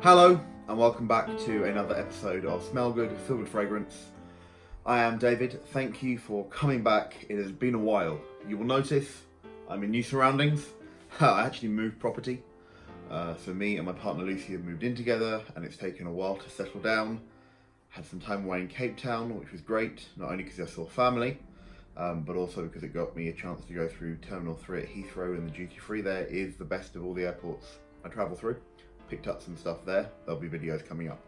Hello and welcome back to another episode of Smell Good, Feel Good Fragrance. I am David. Thank you for coming back. It has been a while. You will notice I'm in new surroundings. I actually moved property. So me and my partner Lucy have moved in together and it's taken a while to settle down. Had some time away in Cape Town, which was great, not only because I saw family, but also because it got me a chance to go through Terminal 3 at Heathrow, and the duty free there is the best of all the airports I travel through. Picked up some stuff there. There'll be videos coming up.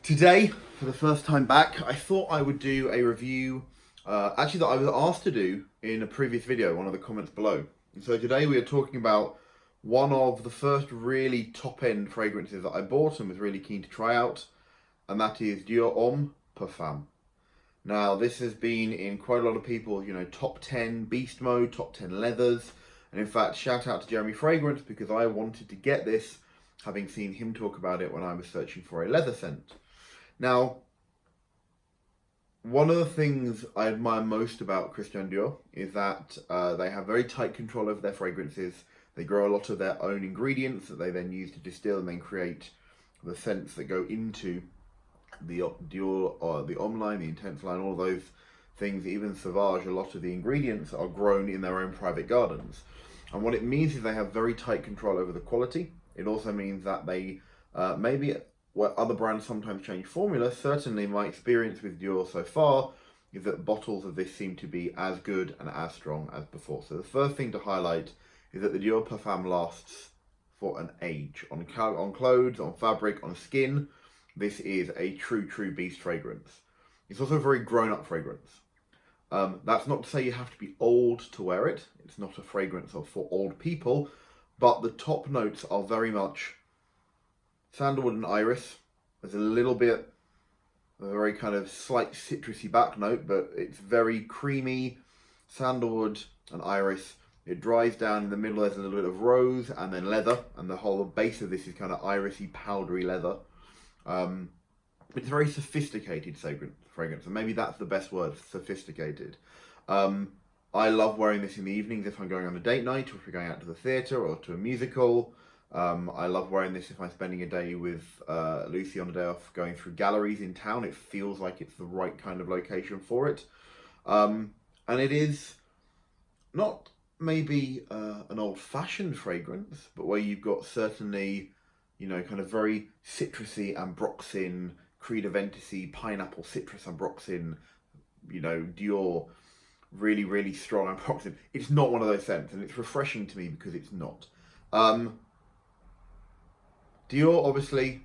Today, for the first time back, I thought I would do a review, actually that I was asked to do in a previous video, one of the comments below. And so today we are talking about one of the first really top-end fragrances that I bought and was really keen to try out, and that is Dior Homme Parfum. Now, this has been in quite a lot of people, top 10 beast mode, top 10 leathers, and in fact, shout out to Jeremy Fragrance because I wanted to get this, having seen him talk about it when I was searching for a leather scent. Now, one of the things I admire most about Christian Dior is that they have very tight control over their fragrances. They grow a lot of their own ingredients that they then use to distill and then create the scents that go into the Dior or the Homme line, the Intense line, all of those things, even Sauvage. A lot of the ingredients are grown in their own private gardens. And what it means is they have very tight control over the quality. It also means that they, maybe where other brands sometimes change formula, certainly my experience with Dior so far is that bottles of this seem to be as good and as strong as before. So the first thing to highlight is that the Dior Parfum lasts for an age. On clothes, on fabric, on skin, this is a true beast fragrance. It's also a very grown-up fragrance. That's not to say you have to be old to wear it. It's not a fragrance for old people. But the top notes are very much sandalwood and iris. There's a little bit of a very kind of slight citrusy back note, but it's very creamy sandalwood and iris. It dries down in the middle. There's a little bit of rose and then leather, and the whole base of this is kind of irisy, powdery leather. It's a very sophisticated fragrance, and maybe that's the best word, sophisticated. I love wearing this in the evenings if I'm going on a date night, or if we're going out to the theatre or to a musical. I love wearing this if I'm spending a day with Lucy on a day off going through galleries in town. It feels like it's the right kind of location for it. And it is not maybe an old-fashioned fragrance, but where you've got certainly, kind of very citrusy ambroxan, Creed Aventus-y, pineapple, citrus ambroxan, Dior, really strong ambroxan. It's not one of those scents, and it's refreshing to me because it's not. Dior, obviously,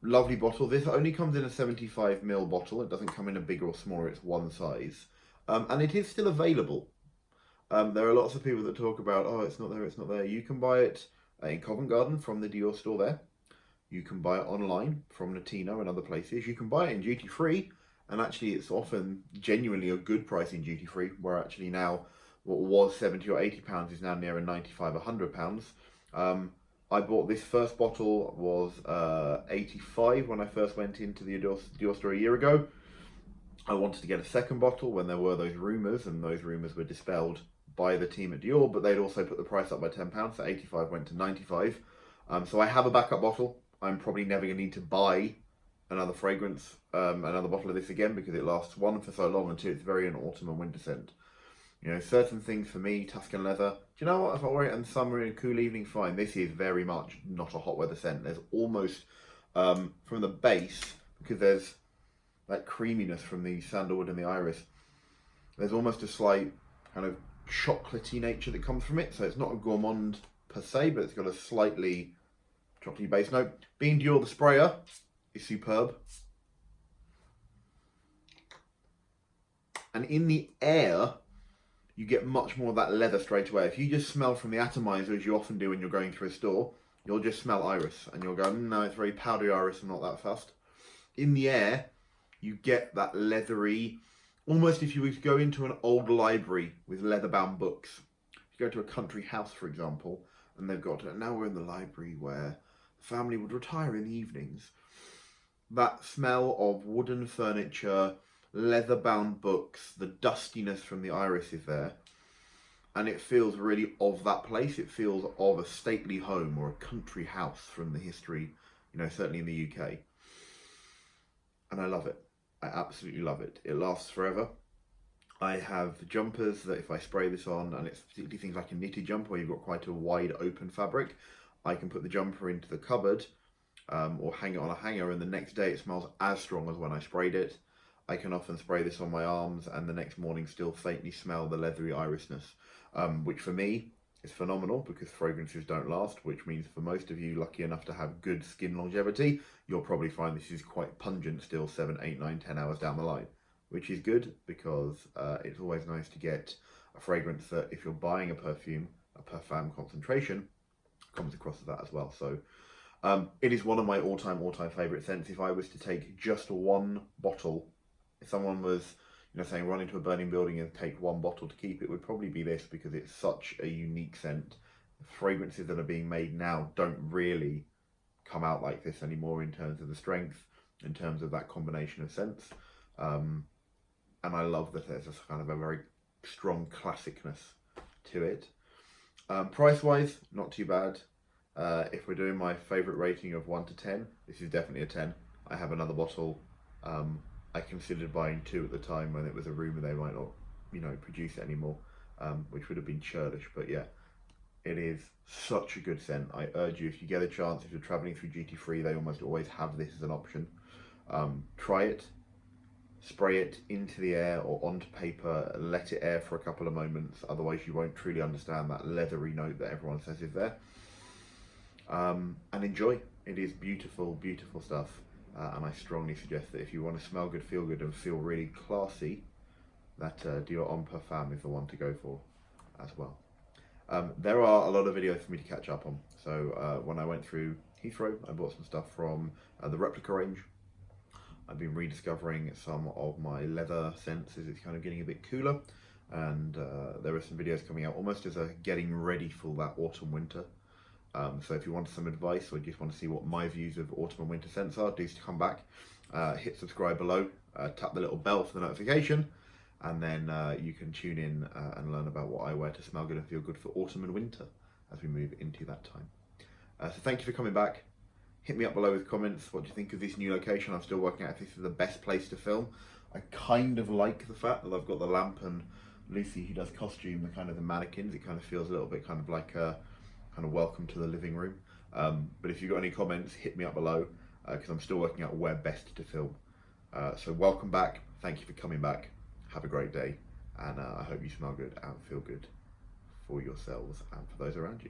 lovely bottle. This only comes in a 75ml bottle. It doesn't come in a bigger or smaller, it's one size. And it is still available. There are lots of people that talk about, oh, it's not there. You can buy it in Covent Garden from the Dior store there. You can buy it online from Latino and other places. You can buy it in duty free. And actually, it's often genuinely a good price in duty free, where actually now what was £70 or £80 is now near £95, £100. I bought this first bottle was £85 when I first went into the Dior store a year ago. I wanted to get a second bottle when there were those rumours, and those rumours were dispelled by the team at Dior, but they'd also put the price up by £10, so 85 went to 95. So I have a backup bottle. I'm probably never going to need to buy another fragrance, another bottle of this again, because it lasts, one, for so long, and two, it's very an autumn and winter scent. Certain things for me, Tuscan leather. Do you know what? If I wear it in summer in a cool evening, fine. This is very much not a hot weather scent. There's almost, from the base, because there's that creaminess from the sandalwood and the iris, there's almost a slight kind of chocolatey nature that comes from it. So it's not a gourmand per se, but it's got a slightly chocolatey base note. Being Dior the sprayer is superb. And in the air, you get much more of that leather straight away. If you just smell from the atomizer, as you often do when you're going through a store, you'll just smell iris, and you'll go, no, it's very powdery iris, I'm not that fussed. In the air, you get that leathery, almost if you were to go into an old library with leather-bound books. If you go to a country house, for example, and they've got, now we're in the library where the family would retire in the evenings. That smell of wooden furniture, leather-bound books, the dustiness from the iris is there. And it feels really of that place. It feels of a stately home or a country house from the history certainly in the UK. And I love it. I absolutely love it. It lasts forever. I have jumpers that if I spray this on, and it's particularly things like a knitted jumper where you've got quite a wide open fabric, I can put the jumper into the cupboard or hang it on a hanger, and the next day it smells as strong as when I sprayed it. I can often spray this on my arms and the next morning still faintly smell the leathery irisness, which for me is phenomenal because fragrances don't last, which means for most of you lucky enough to have good skin longevity, you'll probably find this is quite pungent still 7, 8, 9, 10 hours down the line, which is good because it's always nice to get a fragrance that if you're buying a perfume, a parfum concentration, comes across as that as well. So it is one of my all-time favourite scents. If I was to take just one bottle, if someone was saying run into a burning building and take one bottle to keep, it would probably be this because it's such a unique scent. The fragrances that are being made now don't really come out like this anymore in terms of the strength, in terms of that combination of scents. And I love that there's a kind of a very strong classicness to it. Price-wise, not too bad. If we're doing my favourite rating of 1 to 10, this is definitely a 10. I have another bottle. I considered buying 2 at the time when it was a rumour they might not, produce it anymore, which would have been churlish. But yeah, it is such a good scent. I urge you, if you get a chance, if you're travelling through duty free, they almost always have this as an option. Try it, spray it into the air or onto paper, let it air for a couple of moments. Otherwise, you won't truly understand that leathery note that everyone says is there. And enjoy. It is beautiful, beautiful stuff. And I strongly suggest that if you want to smell good, feel good, and feel really classy, that Dior Homme Parfum is the one to go for as well. There are a lot of videos for me to catch up on. So when I went through Heathrow, I bought some stuff from the replica range. I've been rediscovering some of my leather scents as it's kind of getting a bit cooler. And there are some videos coming out almost as a getting ready for that autumn winter. So if you want some advice or just want to see what my views of autumn and winter scents are, do come back, hit subscribe below, tap the little bell for the notification, and then you can tune in and learn about what I wear to smell good and feel good for autumn and winter as we move into that time. So thank you for coming back. Hit me up below with comments. What do you think of this new location? I'm still working out if this is the best place to film. I kind of like the fact that I've got the lamp and Lucy, who does costume, the mannequins. It kind of feels a little bit kind of like a kind of welcome to the living room. But if you've got any comments, hit me up below because I'm still working out where best to film. So welcome back. Thank you for coming back. Have a great day. And I hope you smell good and feel good for yourselves and for those around you.